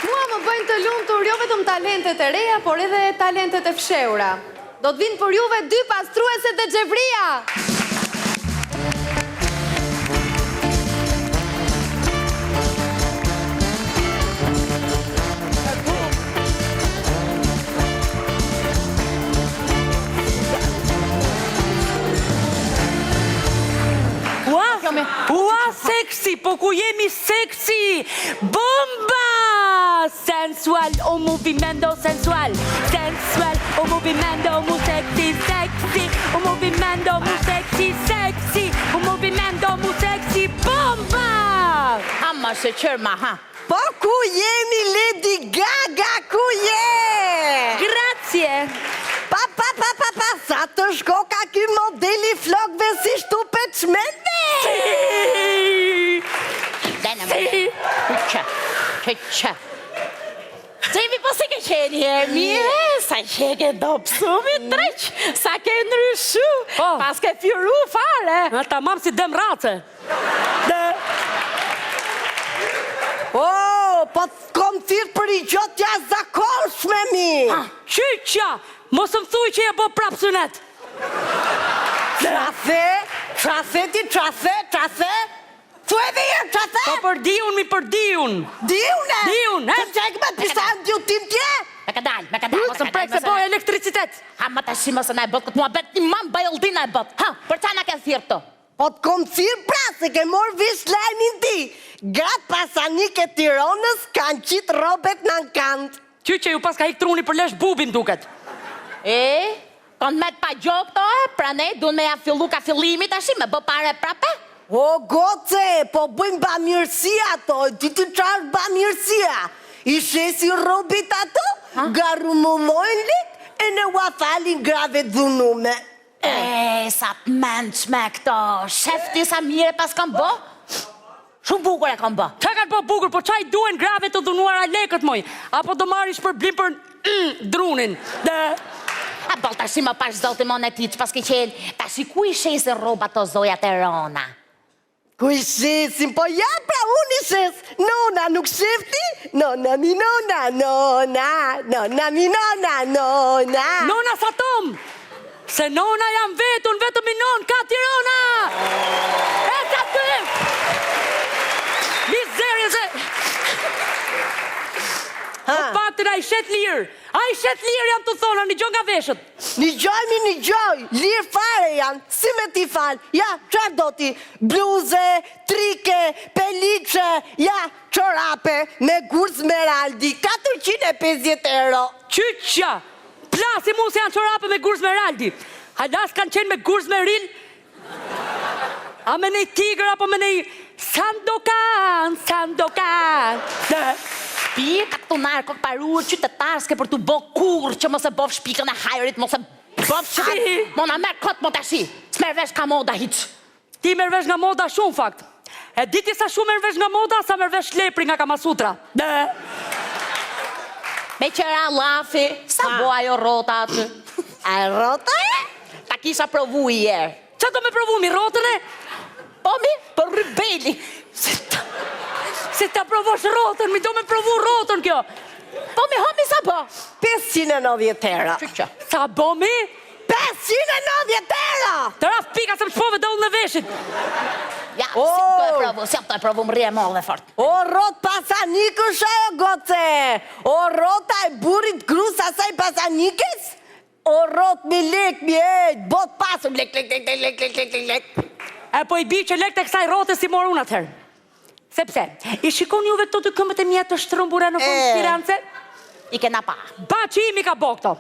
Mua më bëjnë të lumtur jo vetëm talentet e reja, por edhe talentet e fshehura. Do të vinë për juve 2 pastrueset e Xhevria. Ua, seksi, po ku jemi seksi? Bomba! Sensual, un movimento sensual. Sensual, un movimento mu sexy, sexy. Un movimento mu sexy, sexy. Un movimento mu sexy, bomba! Ama se qërma, ha? Po ku jemi Lady Gaga, ku je? Grazie! Pa, sa të shko ka ky modeli flokve si shtupet shmende? Dena me, që. Qemi po se ke qeni e mire, sa që ke do pësumi treq, sa ke ndryshu, pas ke fjuru fare. Ta mam si dem race. Po kom thirë për i gjotja zakonshme mi. Qyqja, mos më thuj që je bo prapë sunet. Trafe? Thu e vijë, trafe? Po për diun, Diune? Diun, Të qekë me pisan djutim tje? Me ka dal. Mos më prek se po elektricitet. Ha, ma ta shima se na e bët, këtë mua bet një mam bajaldina e bët. Ha, për qa na ke thirë këto? Po të kom thirë pra, se ke morë vish lajmin ti. Gratë pasanik e Tironës kanë qitë robet në në kandë. Qyqe ju pas ka ik truni për lesh bubin duket. Kanë me të pa gjopë to pra ne du me ja fillu ka fillimit ashtë me bë pare prape? O, goce, po bëjmë bamirësia to, ti të qarë bamirësia. I shesi robit ato, garumullojnë lik, e në wafalin grave dhunume. Sa të menqme këto, shefti sa mire pas kam bë? Shumë bukur e kam bë. Qa kanë po bukur, po qaj duen grave të dhunuar a lekët moj? Apo do marish për blim për drunin? A bol tashi më pash zotë mon e ti që pas ke qenë, tashi ku i shesin roba të zojat e rona? Ku i shesin, po ja pra unë i shes, nona nuk shefti? Nona mi nona, nona mi nona. Nona sa tom, se nona jam vetun, vetëm i non ka Tirona! E sa të! Mizerje se... Po faktin a i shet lirë jam të thona, një gjoj nga veshët. Një gjoj, lirë fare janë, si me ti falë. Ja, qarë do ti? Bluze, trike, pelice, ja, qorape, me gurë smeraldi, 450 euro. Qyqja, plasi mu se janë qorape me gurë smeraldi. Hadas kanë qenë me gurë smeril, a me nej tigër, apo me nej Sandokan. Pije ka këtu narko paruar qytetarë s'ke për t'u bo kur që mos e bof shpikën e hajrit, mos e bof shpikën. Mona merë kotë mo tashi, s'merë vesh ka moda hiq. Ti merë vesh nga moda shumë fakt. E diti sa shumë merë vesh nga moda, sa merë vesh lepri nga Kamasutra. Me qëra lafi, sa bo ajo rota aty. A rota e? Ta kisha provu i jerë. Qa do me provu mi rotën e? Po mi, për ribeli. Se ta provosh rotën, mi do me provu rotën kjo. Po mi homi sa bo? 590 euro. Sa bo mi? 590 euro! Të raf pika se më shpove dollë në veshit. Ja, si të e provu më rje mollë dhe fort. O, rot pasanikës ajo goce! O, rota e burit grus asaj pasanikës? O, rot mi lek, mi ejt, bot pasëm, lek. E po i bi që lek të kësaj rote si morë unë atëherë. Sepse, i shikon juve të të këmbët e mija të shtrumbura në fund Firenze? I kena pa. Baci imi ka bo këto.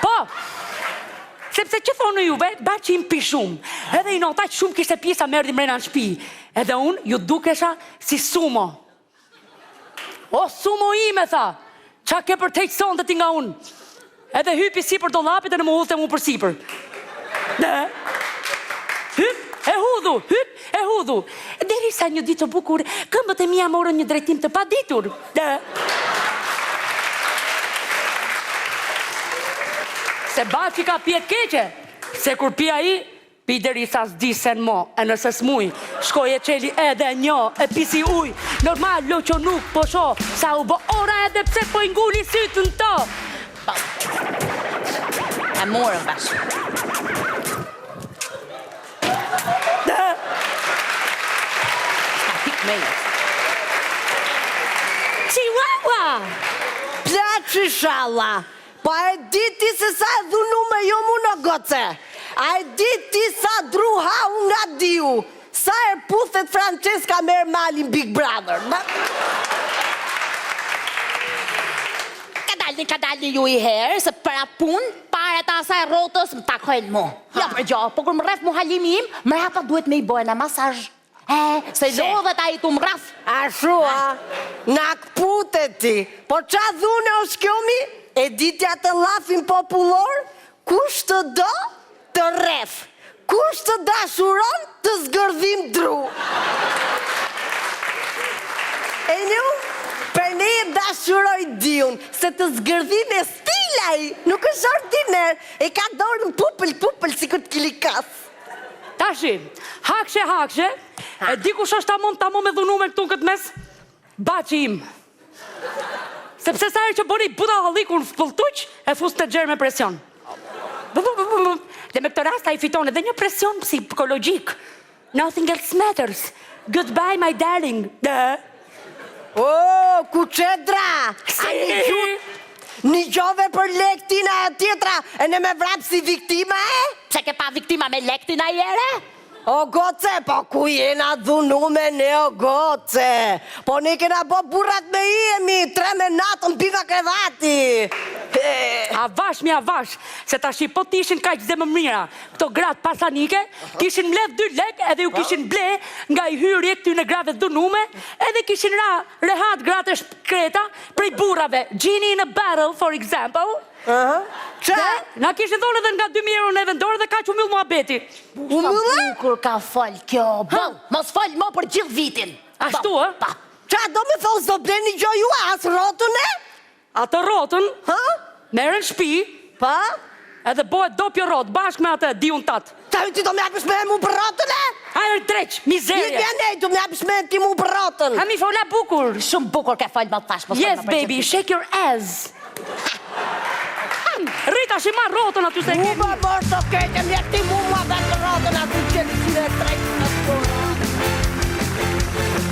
Po, sepse që thonë juve, baci im pi shumë. Edhe i nota që shumë kishte pjesa merdi mrena në shpi. Edhe unë ju dukesha si sumo. O, sumo ime, tha. Qa ke për tejtë sonë të ti nga unë. Edhe hypi si për do lapit e në më hullte mu për sipër. Hyp, e hudhu. Deri sa një ditë të bukur, këmbët e mia morën një drejtim të paditur. Se baci ka pje keqe, se kur pia i, Pi deri sa s'di sen mo, e nëse s'muj, shkoj e qeli edhe një, e pisi uj. Normal, lo që nuk po sho, sa u bo ora edhe pse po ingulli sytën të. E morëm bash. Chihuahua! Plaçi shalla. Po e di ti se sa e dhunu me jo mu në goce. A e di ti sa druha u nga diu. Sa e puthet Francesca merë malin Big Brother. Ka dalli ju i herë, se para pun, para ta asaj rotës më takojnë mu. Ja për gjo, po kur më rref mu halimi im, më rapa duhet me i bojnë a masazh. Se lodhet a i tu më rraf. Ashua, na këpute ti. Po qa dhune o shkjomi? E ditja të lafin popullor? Kush të do, të rref. Kush të dashuron, të zgërdhim dru. E një, për ne e dashuroj diun, se të zgërdhim e stilaj, nuk është ordiner, e ka dorën pupël, si këtë kilikas. Tashi, hakshe, e di kush është ta mo me dhunu me këtu në këtë mes? Baci im. Sepse sa që bëri buda halliku në fëlltuq, e fus të gjerë me presion. Dhe me këtë rast a i fiton edhe një presion psikologjik. Nothing else matters. Goodbye, my darling. O, ku qedra! Një gjove për lektina e tjetra, e në me vrap si viktima e? Pse ke pa viktima me lektin a jere? O goce, po ku jena dhunu me ne o goce? Po ne kena bo burrat me jemi, 3 me natën pika krevati. A vash, se ta shi po t'ishin kaq dhe më mira. Këto gratë pasanike, kishin mledh 2 lek edhe ju kishin ble nga i hyrje këty në grave dhunume, edhe kishin rehat gratë e shkreta prej burrave. Genie in a barrel, for example. Na kishin thonë edhe nga 2.000 euro në vendore dhe ka që myllë mua beti. Sa bukur ka fol kjo, bën, mos fol mo për gjithë vitin. Ashtu, Pa. Qa do me thos do bleni gjo ju as rotën e? Atë rotën, merën shpi, Pa? edhe bohet dopjo rotë, bashkë me atë diun tatë. Ta ju ti do me apësh me mu për rotën e? Hajër treq, mizerje. Një nej, do me apësh me ti mu për rotën. Ha mi fola bukur. Shumë bukur ke fol, më thash. Yes, baby, shake your ass. Rita, shi ma rotën aty se Mu më mërë të kejtë, mjek ti mu mua dhe të rotën aty që në 3